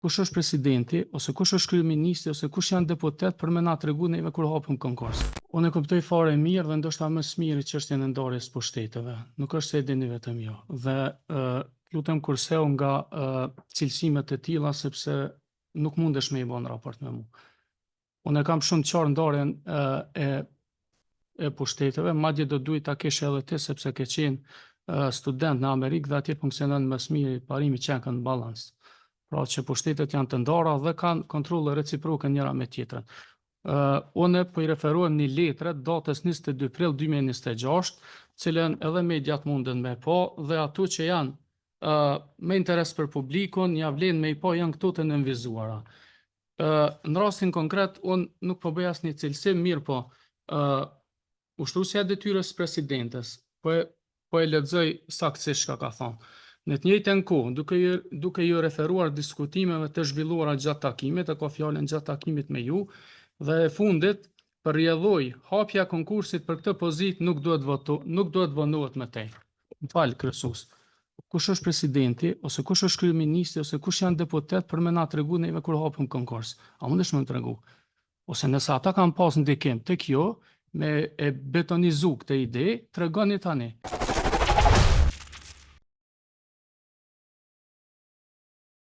kush është presidenti, ose kush është kryeministri, ose kush janë deputet për me na tregu neve kur hapim konkurs. Unë e kuptoj fare mirë dhe ndoshta më së miri çështjen e ndarjes pushteteve. Nuk është se e dini vetëm jo. Dhe lutem kurseu nga cilësimet e tilla sepse nuk mundesh me i bën raport me mua. Unë e kam shumë qartë ndarjen e pushteteve, madje do duhet ta kesh edhe ti sepse ke qenë student në Amerikë dhe atje funksionon më së miri parimi check and balance. Pra që pushtetet janë të ndara dhe kanë kontrolle reciproke njëra me tjetrën. Unë po i referohem një letre datës 22 prill 2026, cilën edhe mediat munden me po dhe ato që janë me interes për publikun, ja vlen me i po janë këto të nënvizuara. Në rastin konkret, unë nuk po bëj asnjë cilësim, mirë po ushtrusja e detyrës presidentes, po e lexoj saktësisht çka ka thonë. Në të njëjtën kohë, duke ju referuar diskutimeve të zhvilluara gjatë takimit, e ka fjalën gjatë takimit me ju, dhe e fundit përrjedhoi hapja e konkursit për këtë pozitë nuk duhet vonohet më tej. M'fal kryesues. Kush është presidenti, ose kush është kryeministri, ose kush janë deputet për me na tregu neve kur hapim konkurs? A mundesh më tregu? Ose nëse ata kanë pas ndikim tek jo, me e betonizu këtë ide, tregoni tani.